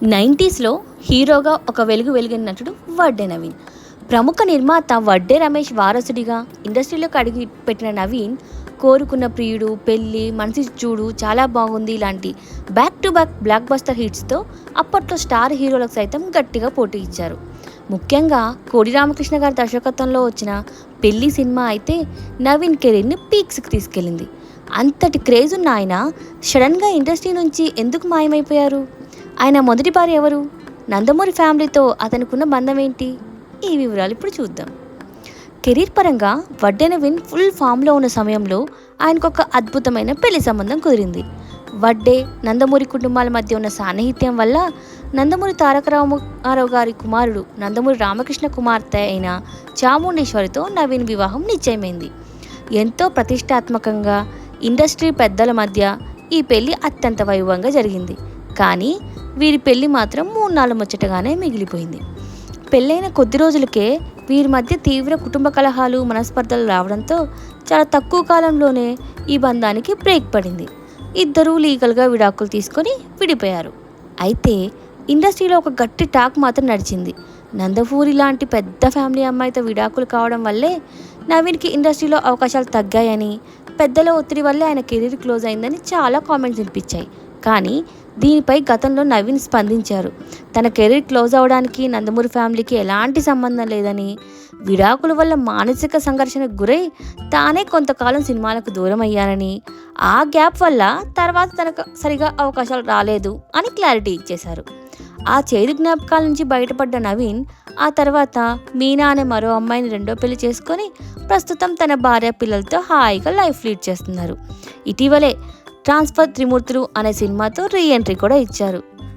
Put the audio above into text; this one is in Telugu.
90స్లో హీరోగా ఒక వెలిగిన నటుడు వడ్డే నవీన్. ప్రముఖ నిర్మాత వడ్డే రమేష్ వారసుడిగా ఇండస్ట్రీలోకి అడుగు పెట్టిన నవీన్ కోరుకున్న ప్రియుడు, పెళ్ళి, మనసి చూడు, చాలా బాగుంది ఇలాంటి back to back blockbuster హిట్స్తో అప్పట్లో స్టార్ హీరోలకు సైతం గట్టిగా పోటీ ఇచ్చారు. ముఖ్యంగా కోడి రామకృష్ణ గారి దర్శకత్వంలో వచ్చిన పెళ్ళి సినిమా అయితే నవీన్ కెరీర్ని పీక్స్కి తీసుకెళ్ళింది. అంతటి క్రేజ్ ఉన్న ఆయన సడన్గా ఇండస్ట్రీ నుంచి ఎందుకు మాయమైపోయారు? ఆయన మొదటి భార్య ఎవరు? నందమూరి ఫ్యామిలీతో అతనికున్న బంధం ఏంటి? ఈ వివరాలు ఇప్పుడు చూద్దాం. కెరీర్ పరంగా వడ్డే నవీన్ ఫుల్ ఫామ్లో ఉన్న సమయంలో ఆయనకు ఒక అద్భుతమైన పెళ్లి సంబంధం కుదిరింది. వడ్డే, నందమూరి కుటుంబాల మధ్య ఉన్న సాన్నిహిత్యం వల్ల నందమూరి తారక రామారావు గారి కుమారుడు నందమూరి రామకృష్ణ కుమార్తె అయిన చాముండేశ్వరితో నవీన్ వివాహం నిశ్చయమైంది. ఎంతో ప్రతిష్టాత్మకంగా ఇండస్ట్రీ పెద్దల మధ్య ఈ పెళ్లి అత్యంత వైభవంగా జరిగింది. కానీ వీరి పెళ్లి మాత్రం 3 ముచ్చటగానే మిగిలిపోయింది. పెళ్ళైన కొద్ది రోజులకే వీరి మధ్య తీవ్ర కుటుంబ కలహాలు, మనస్పర్ధలు రావడంతో చాలా తక్కువ కాలంలోనే ఈ బంధానికి బ్రేక్ పడింది. ఇద్దరూ లీగల్గా విడాకులు తీసుకొని విడిపోయారు. అయితే ఇండస్ట్రీలో ఒక గట్టి టాక్ మాత్రం నడిచింది. నందమూరి లాంటి పెద్ద ఫ్యామిలీ అమ్మాయితో విడాకులు కావడం వల్లే నవీన్కి ఇండస్ట్రీలో అవకాశాలు తగ్గాయని, పెద్దల ఒత్తిడి వల్లే ఆయన కెరీర్ క్లోజ్ అయిందని చాలా కామెంట్స్ వినిపించాయి. కానీ దీనిపై గతంలో నవీన్ స్పందించారు. తన కెరీర్ క్లోజ్ అవడానికి నందమూరి ఫ్యామిలీకి ఎలాంటి సంబంధం లేదని, విడాకుల వల్ల మానసిక సంఘర్షణకు గురై తానే కొంతకాలం సినిమాలకు దూరం అయ్యానని, ఆ గ్యాప్ వల్ల తర్వాత తనకు సరిగా అవకాశాలు రాలేదు అని క్లారిటీ ఇచ్చేశారు. ఆ చేదు జ్ఞాపకాల నుంచి బయటపడ్డ నవీన్ ఆ తర్వాత మీనా అనే మరో అమ్మాయిని రెండో పెళ్లి చేసుకొని ప్రస్తుతం తన భార్య పిల్లలతో హాయిగా లైఫ్ లీడ్ చేస్తున్నారు. ఇటీవలే ట్రాన్స్ఫర్ త్రిమూర్తులు అనే సినిమాతో రీ ఎంట్రీ కూడా ఇచ్చారు.